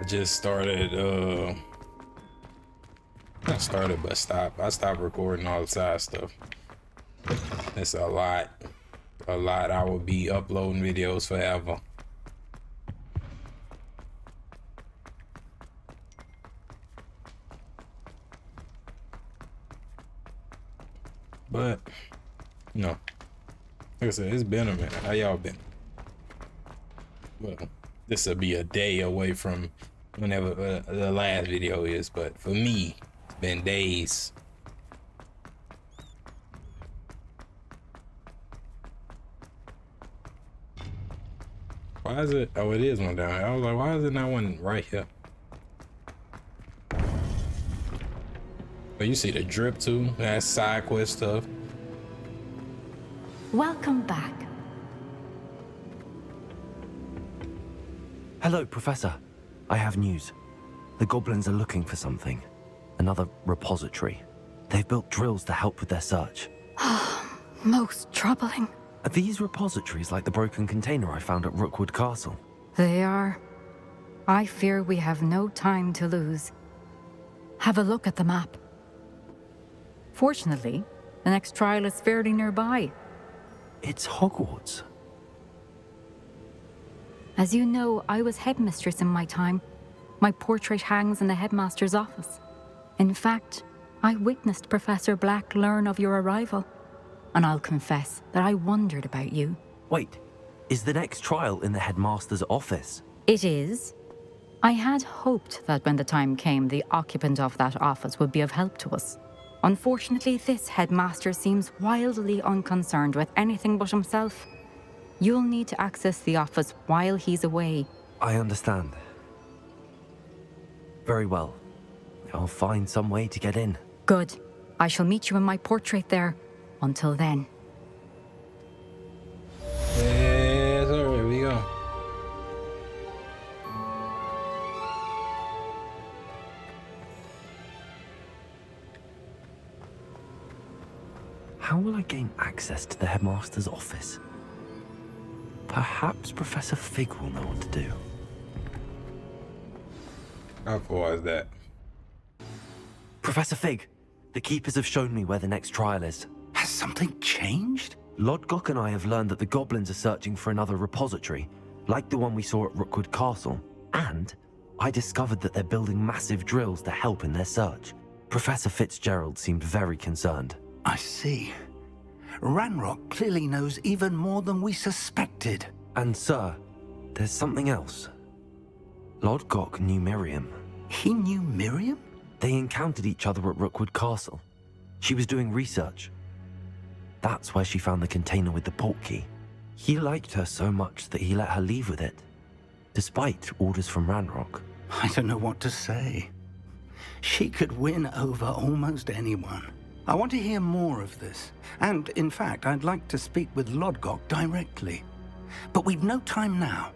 I just started, not started, but stopped. I stopped recording all the side stuff. It's a lot. I will be uploading videos forever. But, you know, like I said, it's been a minute. How y'all been? Well, this will be a day away from whenever the last video is, but for me, it's been days. Why is it? Oh, it is one down here. I was like, why is it not one right here? But you see the drip too. That's side quest stuff. Welcome back. Hello, Professor. I have news. The goblins are looking for something. Another repository. They've built drills to help with their search. Most troubling. Are these repositories like the broken container I found at Rookwood Castle? They are. I fear we have no time to lose. Have a look at the map. Fortunately, the next trial is fairly nearby. It's Hogwarts. As you know, I was headmistress in my time. My portrait hangs in the headmaster's office. In fact, I witnessed Professor Black learn of your arrival. And I'll confess that I wondered about you. Wait, is the next trial in the headmaster's office? It is. I had hoped that when the time came, the occupant of that office would be of help to us. Unfortunately, this headmaster seems wildly unconcerned with anything but himself. You'll need to access the office while he's away. I understand. Very well. I'll find some way to get in. Good. I shall meet you in my portrait there. Until then. Yes, sir. Here we go. How will I gain access to the headmaster's office? Perhaps Professor Fig will know what to do. How far is that? Professor Fig, the keepers have shown me where the next trial is. Has something changed? Lodgok and I have learned that the goblins are searching for another repository, like the one we saw at Rookwood Castle. And I discovered that they're building massive drills to help in their search. Professor Fitzgerald seemed very concerned. I see. Ranrock clearly knows even more than we suspected. And sir, there's something else. Lodgok knew Miriam. He knew Miriam? They encountered each other at Rookwood Castle. She was doing research. That's where she found the container with the portkey. He liked her so much that he let her leave with it, despite orders from Ranrock. I don't know what to say. She could win over almost anyone. I want to hear more of this. And, in fact, I'd like to speak with Lodgok directly. But we've no time now.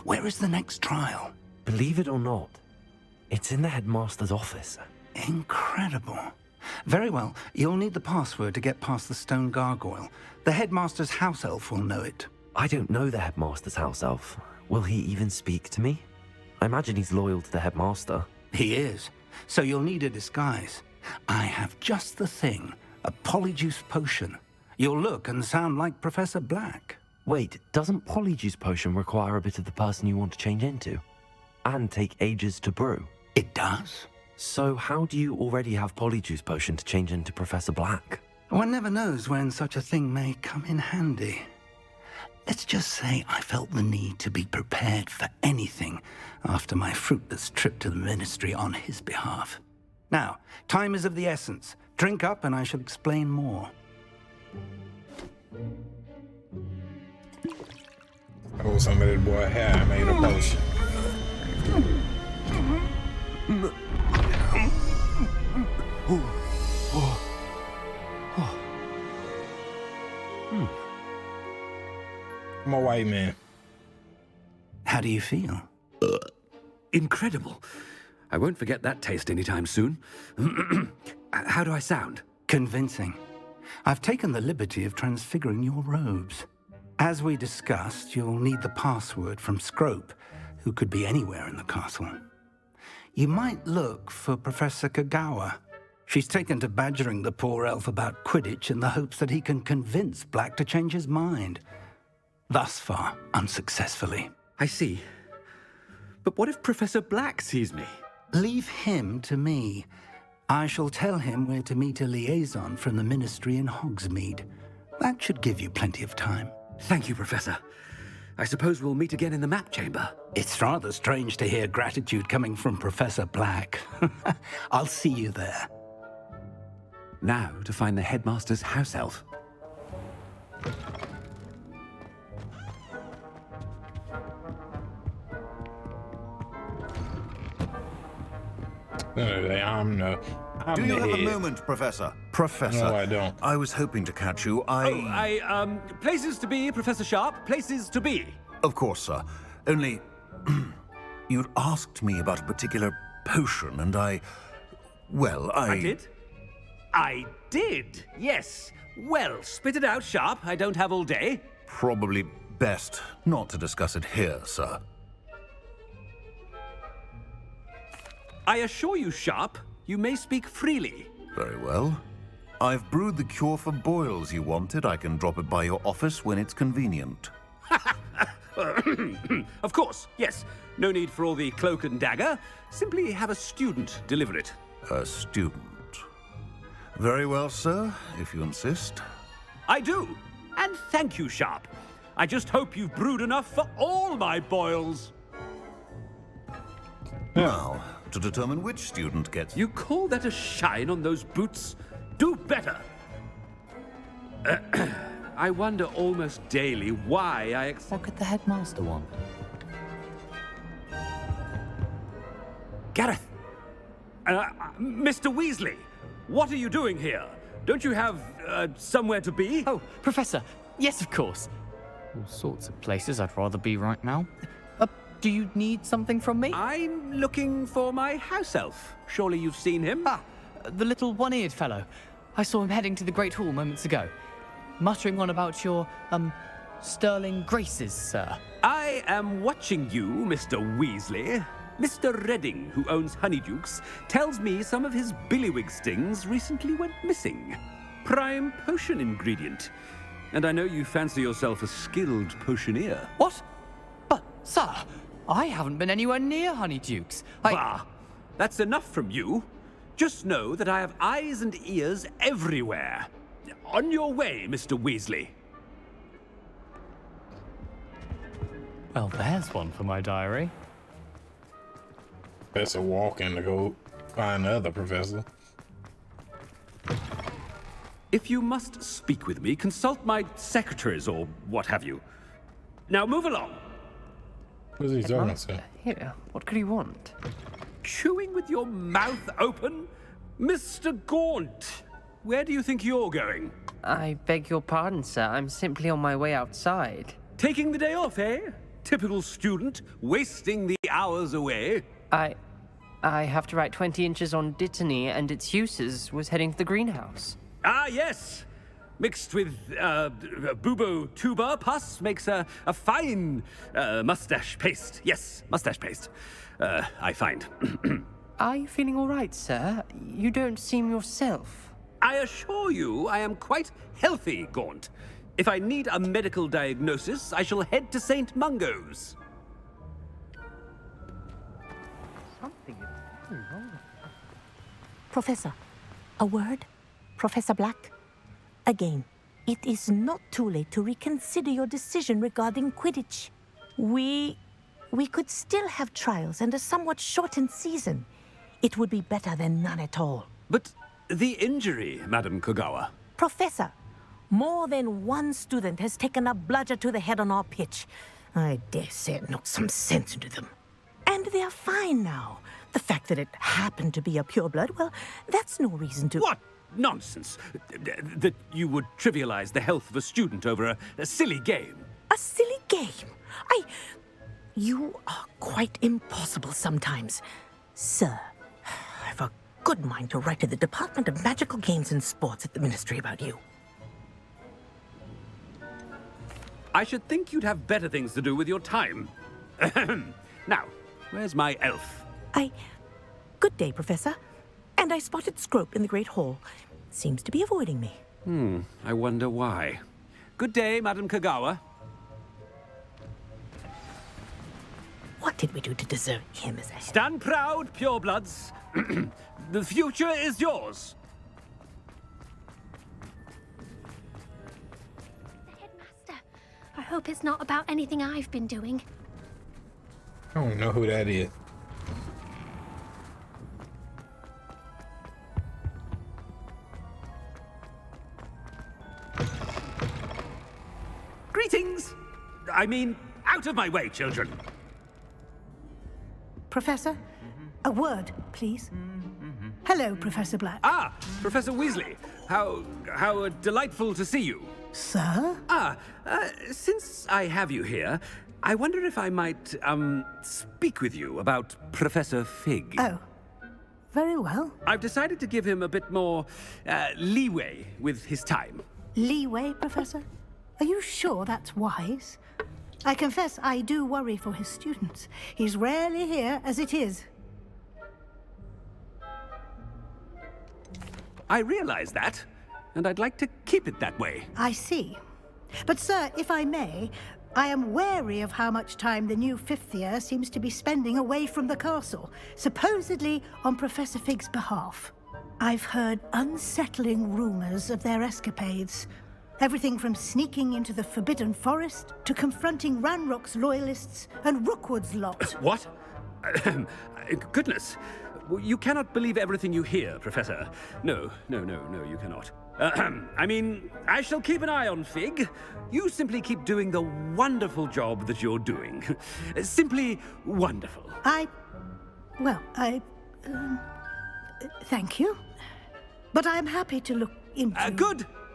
Where is the next trial? Believe it or not, it's in the headmaster's office. Incredible. Very well. You'll need the password to get past the stone gargoyle. The headmaster's house elf will know it. I don't know the headmaster's house elf. Will he even speak to me? I imagine he's loyal to the headmaster. He is. So you'll need a disguise. I have just the thing. A polyjuice potion. You'll look and sound like Professor Black. Wait, doesn't Polyjuice Potion require a bit of the person you want to change into? And take ages to brew? It does. So how do you already have Polyjuice Potion to change into Professor Black? One never knows when such a thing may come in handy. Let's just say I felt the need to be prepared for anything after my fruitless trip to the ministry on his behalf. Now, time is of the essence. Drink up and I shall explain more. Oh, some of that boy hair. I made a potion. I'm a white man. How do you feel? Incredible. I won't forget that taste anytime soon. How do I sound? Convincing. I've taken the liberty of transfiguring your robes. As we discussed, you'll need the password from Scrope, who could be anywhere in the castle. You might look for Professor Kagawa. She's taken to badgering the poor elf about Quidditch in the hopes that he can convince Black to change his mind. Thus far, unsuccessfully. I see. But what if Professor Black sees me? Leave him to me. I shall tell him where to meet a liaison from the Ministry in Hogsmeade. That should give you plenty of time. Thank you, Professor. I suppose we'll meet again in the map chamber. It's rather strange to hear gratitude coming from Professor Black. I'll see you there. Now to find the headmaster's house elf. I'm Do you the have a head. moment, Professor? Professor. No, I don't. I was hoping to catch you. Places to be, Professor Sharp. Places to be. Of course, sir. Only... you'd asked me about a particular potion, and well, I did? I did, yes. Well, spit it out, Sharp. I don't have all day. Probably best not to discuss it here, sir. I assure you, Sharp, you may speak freely. Very well. I've brewed the cure for boils you wanted. I can drop it by your office when it's convenient. Of course, yes. No need for all the cloak and dagger. Simply have a student deliver it. A student. Very well, sir, if you insist. I do. And thank you, Sharp. I just hope you've brewed enough for all my boils. Now, to determine which student gets... You call that a shine on those boots? Do better. I wonder almost daily why I accept... What could the headmaster want? Gareth! Mr. Weasley, what are you doing here? Don't you have, somewhere to be? Oh, Professor. Yes, of course. All sorts of places I'd rather be right now. Do you need something from me? I'm looking for my house elf. Surely you've seen him? Ah, the little one-eared fellow. I saw him heading to the Great Hall moments ago. Muttering on about your, sterling graces, sir. I am watching you, Mr. Weasley. Mr. Redding, who owns Honeydukes, tells me some of his billywig stings recently went missing. Prime potion ingredient. And I know you fancy yourself a skilled potioneer. What? But, sir, I haven't been anywhere near Honeydukes. Bah! That's enough from you. Just know that I have eyes and ears everywhere. On your way, Mr. Weasley. Well, there's one for my diary. Professor walking to go find the other professor. If you must speak with me, consult my secretaries or what have you. Now move along. What's he talking to? Here, what could he want? Chewing with your mouth open? Mr. Gaunt, where do you think you're going? I beg your pardon, sir. I'm simply on my way outside. Taking the day off, eh? Typical student, wasting the hours away. I have to write 20 inches on Dittany and its uses. Was heading to the greenhouse. Ah, yes. Mixed with bubo tuber pus makes a fine mustache paste. Yes, mustache paste. I find. Are you feeling all right, sir? You don't seem yourself. I assure you I am quite healthy, Gaunt. If I need a medical diagnosis, I shall head to St. Mungo's. Something is very wrong. Professor, a word? Professor Black? Again, it is not too late to reconsider your decision regarding Quidditch. We could still have trials and a somewhat shortened season. It would be better than none at all. But the injury, Madam Kagawa. Professor, more than one student has taken a bludger to the head on our pitch. I dare say it knocked some sense into them. And they're fine now. The fact that it happened to be a pureblood, well, that's no reason to... What nonsense! That you would trivialize the health of a student over a silly game. A silly game? You are quite impossible sometimes. Sir, I've a good mind to write to the Department of Magical Games and Sports at the Ministry about you. I should think you'd have better things to do with your time. Now, where's my elf? Good day, Professor. And I spotted Scrope in the Great Hall. Seems to be avoiding me. I wonder why. Good day, Madam Kagawa. What did we do to deserve him as a head? Stand proud, purebloods. The future is yours. Headmaster, I hope it's not about anything I've been doing. I don't know who that is. Greetings! I mean, out of my way, children. Professor, a word, please. Hello, Professor Black. Ah, Professor Weasley. How delightful to see you. Sir? Since I have you here, I wonder if I might, speak with you about Professor Fig. Oh, very well. I've decided to give him a bit more, leeway with his time. Leeway, Professor? Are you sure that's wise? I confess I do worry for his students. He's rarely here as it is. I realize that, and I'd like to keep it that way. I see. But, sir, if I may, I am wary of how much time the new fifth year seems to be spending away from the castle, supposedly on Professor Fig's behalf. I've heard unsettling rumors of their escapades. Everything from sneaking into the Forbidden Forest to confronting Ranrock's loyalists and Rookwood's lot. What? Goodness. You cannot believe everything you hear, Professor. No, you cannot. I mean, I shall keep an eye on Fig. You simply keep doing the wonderful job that you're doing. Simply wonderful. Thank you. But I'm happy to look into...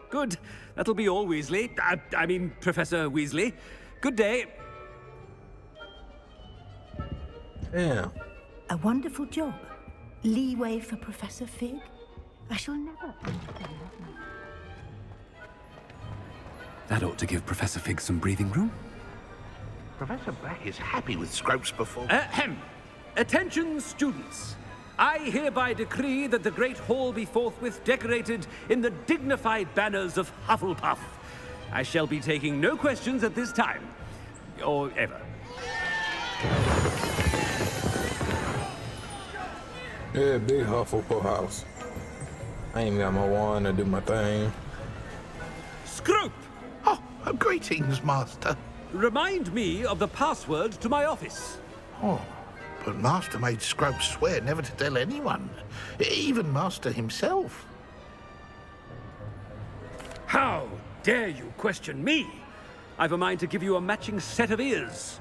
Good. That'll be all, Weasley. I mean, Professor Weasley. Good day. Yeah. A wonderful job. Leeway for Professor Fig. I shall never... That ought to give Professor Fig some breathing room. Professor Black is happy with Scrope's performance. Attention, students. I hereby decree that the Great Hall be forthwith decorated in the dignified banners of Hufflepuff. I shall be taking no questions at this time. Or ever. Yeah, big Hufflepuff house. I ain't got my wand to do my thing. Scrope! Oh, greetings, Master. Remind me of the password to my office. Oh, but Master made Scrope swear never to tell anyone, even Master himself. How dare you question me? I've a mind to give you a matching set of ears.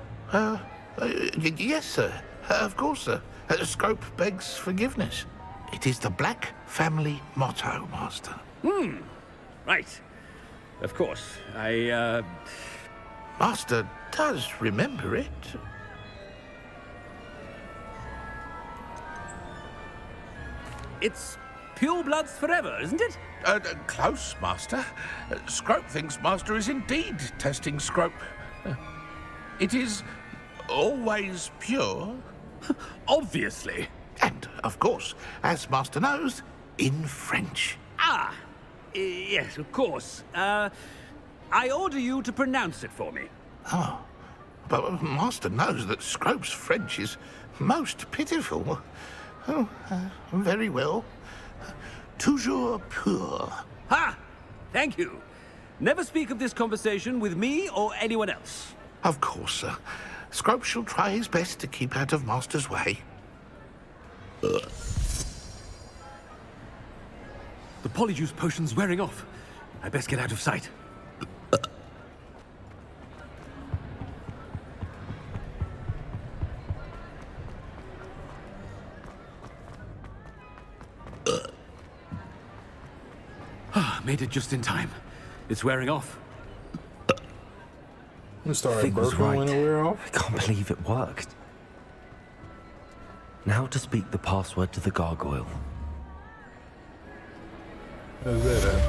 Yes, sir. Of course, sir. Scrope begs forgiveness. It is the Black family motto, Master. Right. Of course. Master does remember it. It's purebloods forever, isn't it? Close, Master. Scrope thinks Master is indeed testing Scrope. It is always pure. Obviously. And, of course, as Master knows, in French. Yes, of course. I order you to pronounce it for me. Oh, but Master knows that Scrope's French is most pitiful. Oh, very well. Toujours pur. Ha! Thank you. Never speak of this conversation with me or anyone else. Of course, sir. Scrope shall try his best to keep out of Master's way. The polyjuice potion's wearing off. I best get out of sight. Made it just in time. It's wearing off. I'm starting Fig was burping when right. it wear off. I can't believe it worked. Now to speak the password to the gargoyle. How's that at?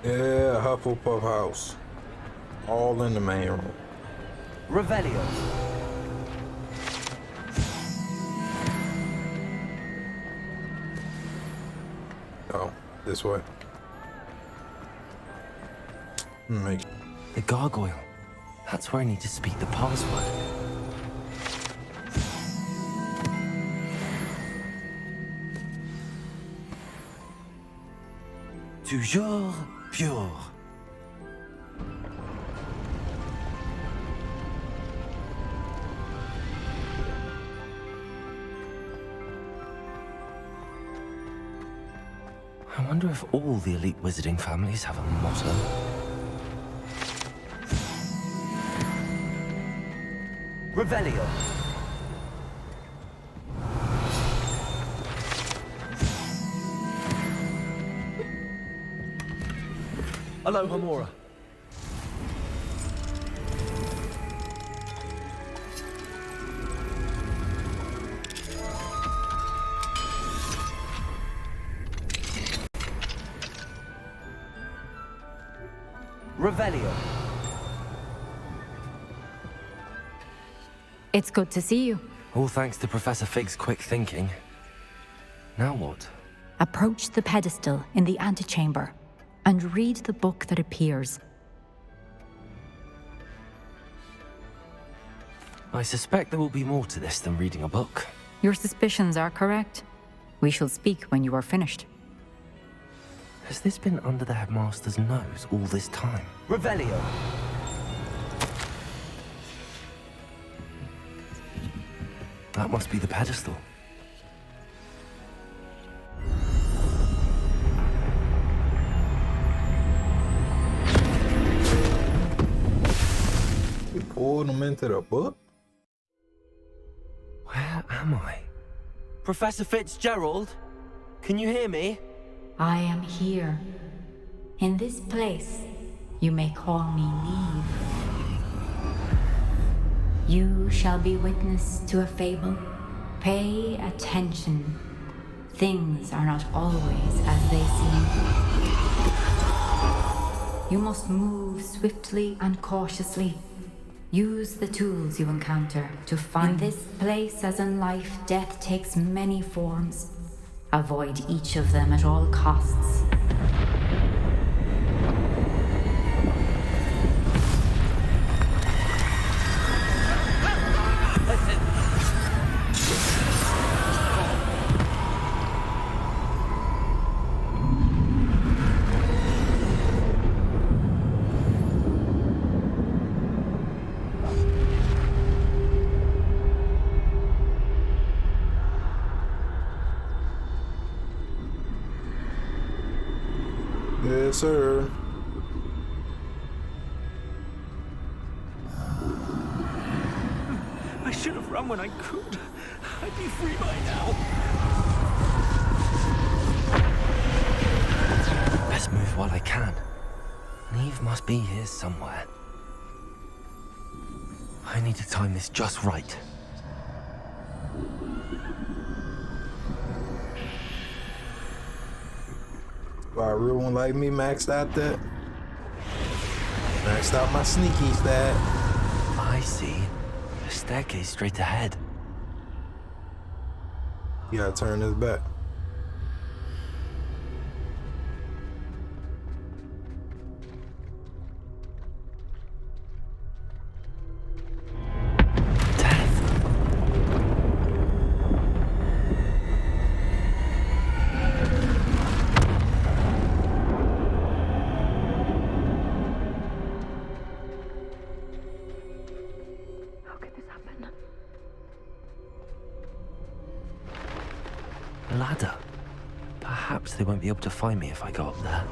Yeah, Hufflepuff house. All in the main room. Revelio. Oh, this way. Make The gargoyle. That's where I need to speak the password. Toujours pure. I wonder if all the elite wizarding families have a motto. Revelio. Aloha Mora. Revelio. It's good to see you. All thanks to Professor Fig's quick thinking. Now what? Approach the pedestal in the antechamber and read the book that appears. I suspect there will be more to this than reading a book. Your suspicions are correct. We shall speak when you are finished. Has this been under the headmaster's nose all this time? Revelio! That must be the pedestal. You pulled them into the book? Where am I? Professor Fitzgerald? Can you hear me? I am here. In this place, you may call me Neve. You shall be witness to a fable. Pay attention. Things are not always as they seem. You must move swiftly and cautiously. Use the tools you encounter to find. In this place, as in life, death takes many forms. Avoid each of them at all costs. Yes, sir. I should have run when I could. I'd be free by now. Best move while I can. Neve must be here somewhere. I need to time this just right. Why everyone like me maxed out that? Maxed out my sneaky stat. I see. A staircase straight ahead. You gotta turn this back. Ladder. Perhaps they won't be able to find me if I go up there.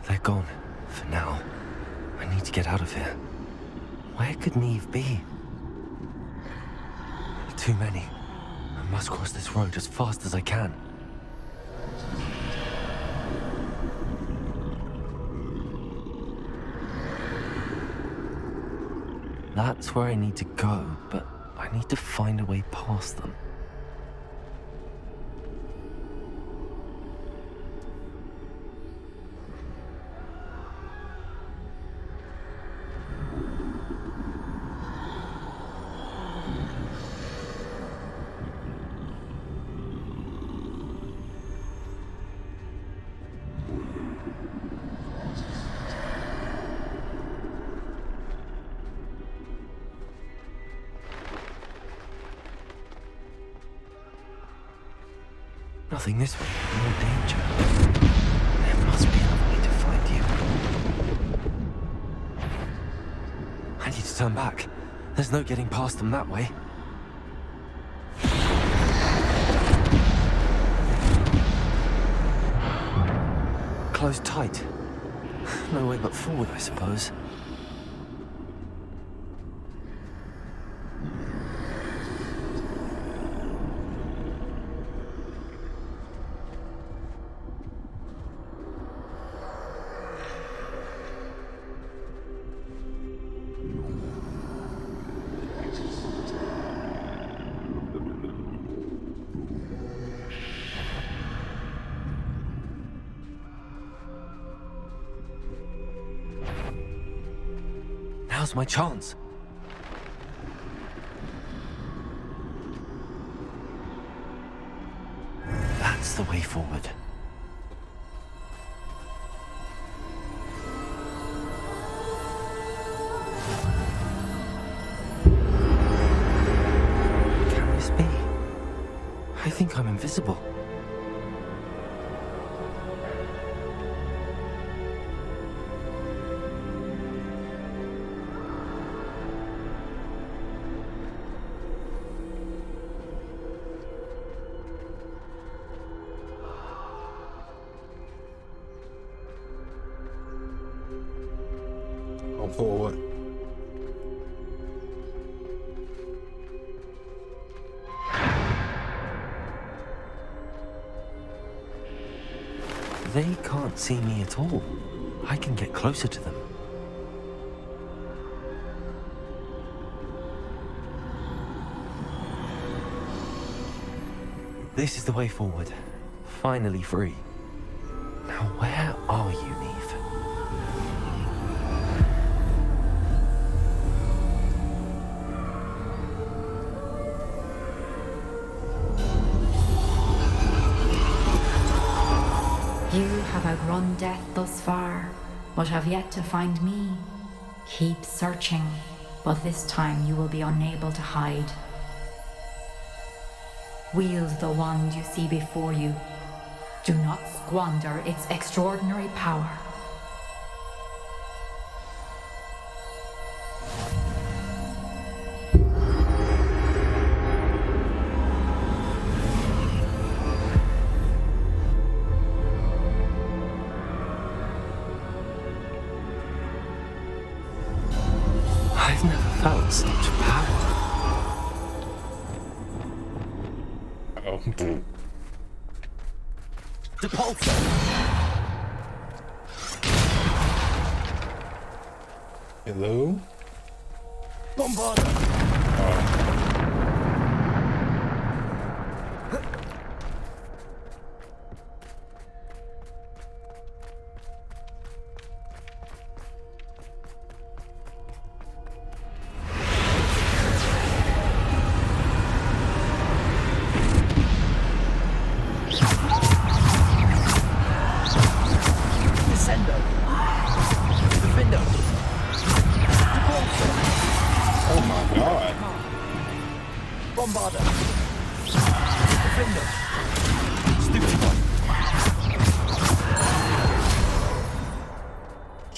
They're gone, for now. I need to get out of here. Where could Neve be? Too many. I must cross this road as fast as I can. That's where I need to go, but I need to find a way past them. Nothing this way, no danger. There must be another way to find you. I need to turn back. There's no getting past them that way. Closed tight. No way but forward, I suppose. Now's my chance. That's the way forward. Can this be? I think I'm invisible. Forward. They can't see me at all. I can get closer to them. This is the way forward. Finally free. Now where are you, Neve? You have outrun death thus far, but have yet to find me. Keep searching, but this time you will be unable to hide. Wield the wand you see before you. Do not squander its extraordinary power. I've never felt such power. Oh. Depulso! Hello? Bombarda!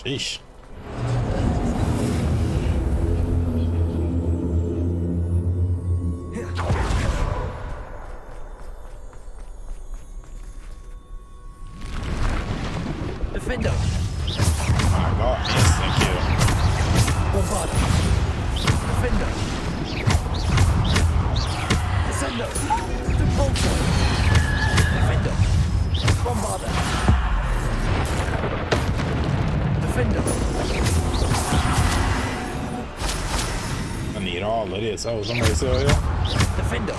Sheesh. Defender. Oh my god, yes, thank you. Bombarda. Defender. Descendo. Depulso. Defender. Bombarda. Defender. this? Oh, somebody sell here? Defender.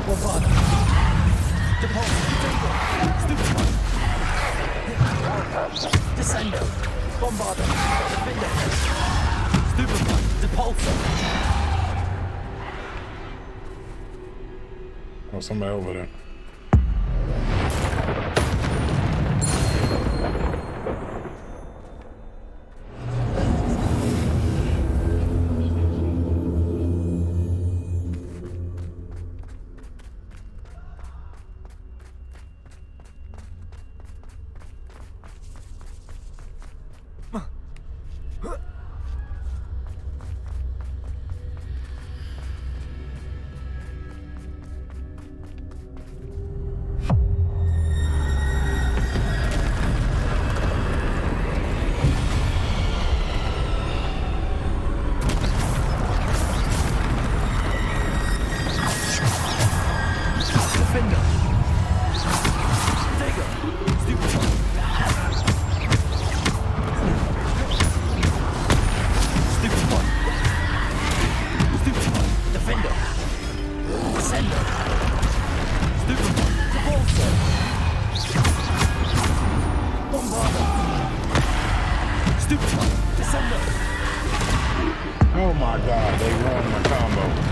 Bombarda. Descendo. Bombarda. Defender. Stupefy. Depulso. Oh, somebody over there. Oh my god, they ruined my combo.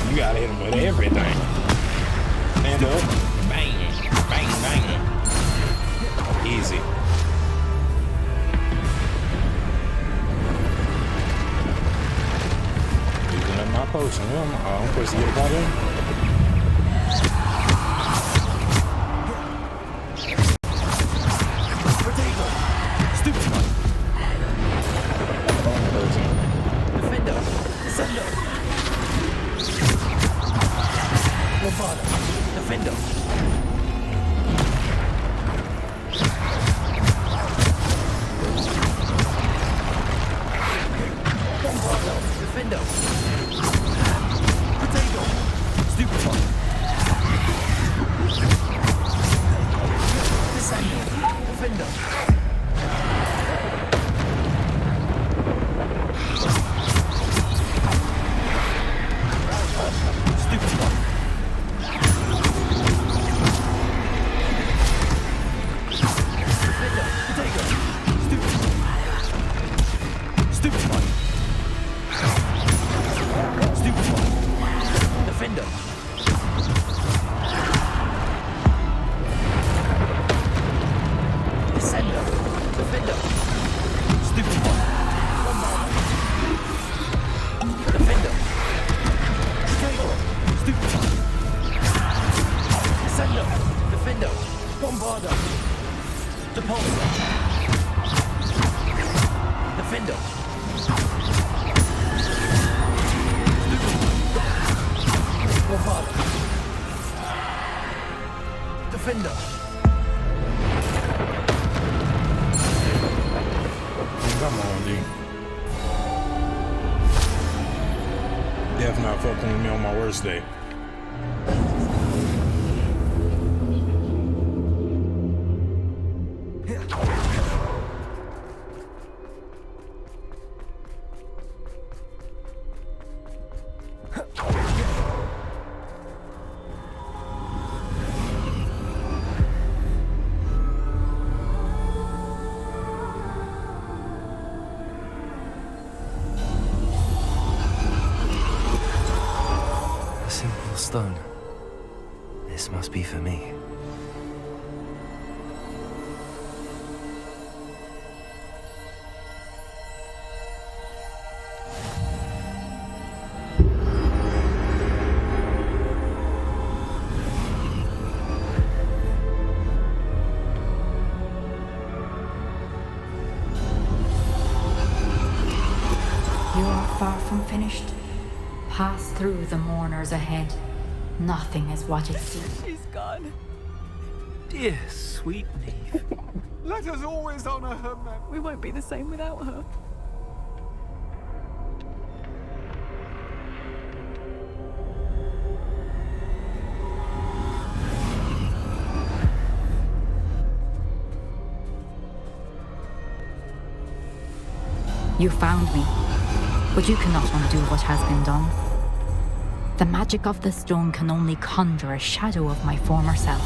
You gotta hit him with everything. Stand up. Bang. Bang, bang. Easy. Using up my potion. I'm supposed to get a card in. Defender. Death not fucking with me on my worst day. Stone. This must be for me. You are far from finished. Pass through the mourners ahead. Nothing is what it seems. She's gone. Dear sweet Neve. Let us always honor her memory. We won't be the same without her. You found me, but you cannot undo what has been done. The magic of the stone can only conjure a shadow of my former self.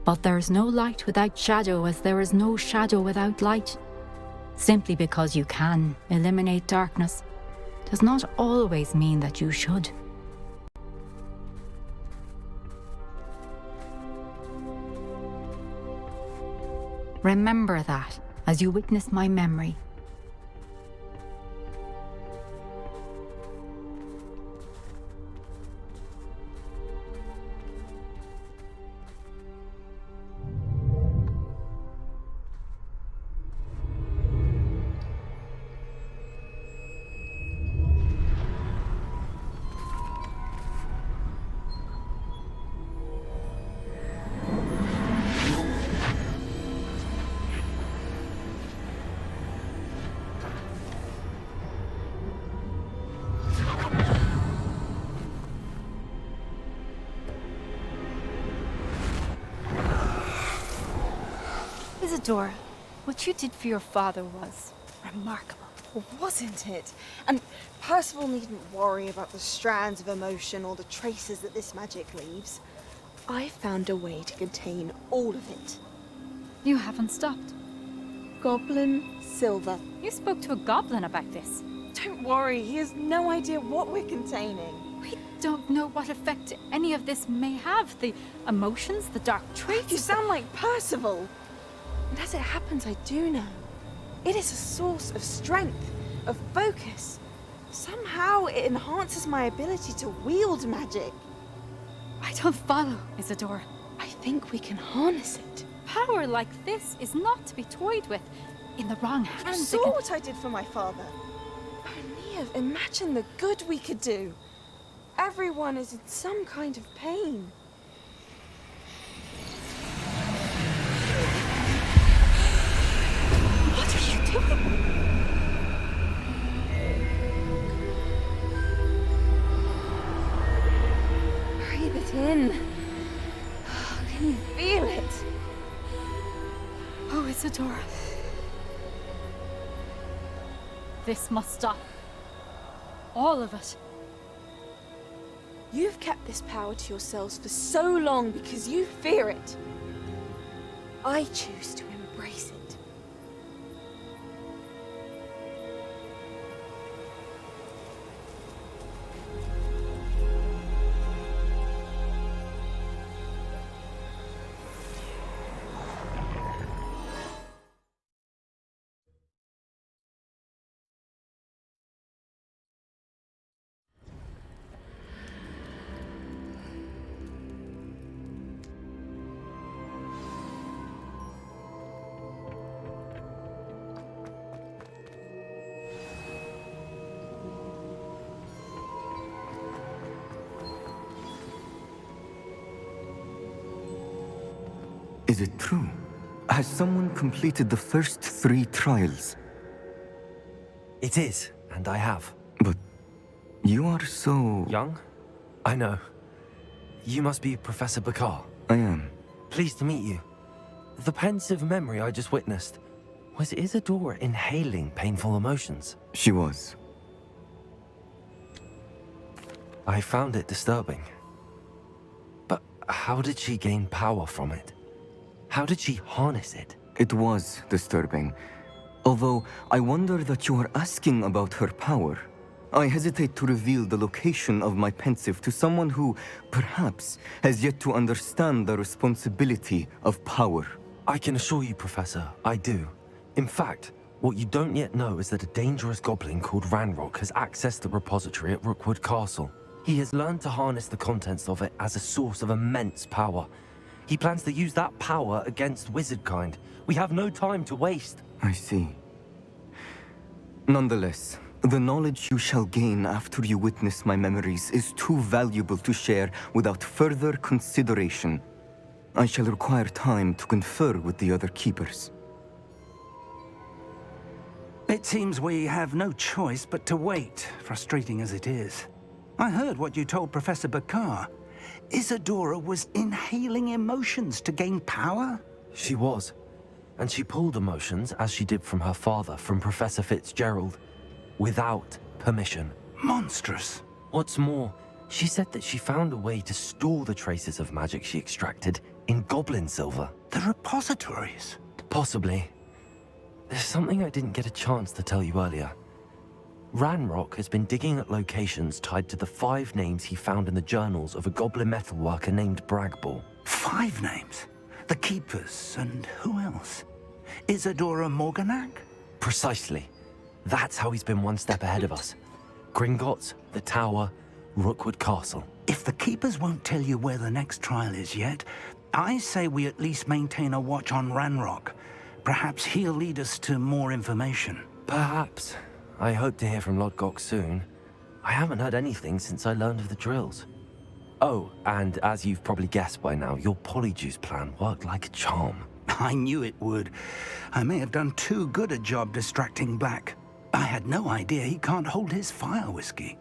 But there is no light without shadow, as there is no shadow without light. Simply because you can eliminate darkness does not always mean that you should. Remember that as you witness my memory. Isadora, what you did for your father was remarkable. Wasn't it? And Percival needn't worry about the strands of emotion or the traces that this magic leaves. I found a way to contain all of it. You haven't stopped. Goblin Silver. You spoke to a goblin about this. Don't worry, he has no idea what we're containing. We don't know what effect any of this may have. The emotions, the dark traits. You sound like Percival. And as it happens, I do know. It is a source of strength, of focus. Somehow it enhances my ability to wield magic. I don't follow, Isadora. I think we can harness it. Power like this is not to be toyed with. In the wrong hands. You saw what I did for my father. Oh, Neve, imagine the good we could do. Everyone is in some kind of pain. What are you doing? Breathe it in. Can you feel it? Oh, Isadora. This must stop. All of it. You've kept this power to yourselves for so long because you fear it. I choose to embrace it. Is it true? Has someone completed the first 3 trials? It is, and I have. But you are so... Young? I know. You must be Professor Bakar. I am. Pleased to meet you. The pensive memory I just witnessed, was Isadora inhaling painful emotions? She was. I found it disturbing. But how did she gain power from it? How did she harness it? It was disturbing. Although, I wonder that you are asking about her power. I hesitate to reveal the location of my pensive to someone who, perhaps, has yet to understand the responsibility of power. I can assure you, Professor, I do. In fact, what you don't yet know is that a dangerous goblin called Ranrock has accessed the repository at Rookwood Castle. He has learned to harness the contents of it as a source of immense power. He plans to use that power against wizardkind. We have no time to waste. I see. Nonetheless, the knowledge you shall gain after you witness my memories is too valuable to share without further consideration. I shall require time to confer with the other keepers. It seems we have no choice but to wait, frustrating as it is. I heard what you told Professor Bakar. Isadora was inhaling emotions to gain power? She was. And she pulled emotions, as she did from her father, from Professor Fitzgerald, without permission. Monstrous. What's more, she said that she found a way to store the traces of magic she extracted in goblin silver. The repositories? Possibly. There's something I didn't get a chance to tell you earlier. Ranrock has been digging at locations tied to the 5 names he found in the journals of a goblin metalworker named Bragball. 5 names? The Keepers, and who else? Isadora Morganac? Precisely. That's how he's been one step ahead of us. Gringotts, the Tower, Rookwood Castle. If the Keepers won't tell you where the next trial is yet, I say we at least maintain a watch on Ranrock. Perhaps he'll lead us to more information. Perhaps. I hope to hear from Lodgok soon. I haven't heard anything since I learned of the drills. Oh, and as you've probably guessed by now, your polyjuice plan worked like a charm. I knew it would. I may have done too good a job distracting Black. I had no idea he can't hold his fire whiskey.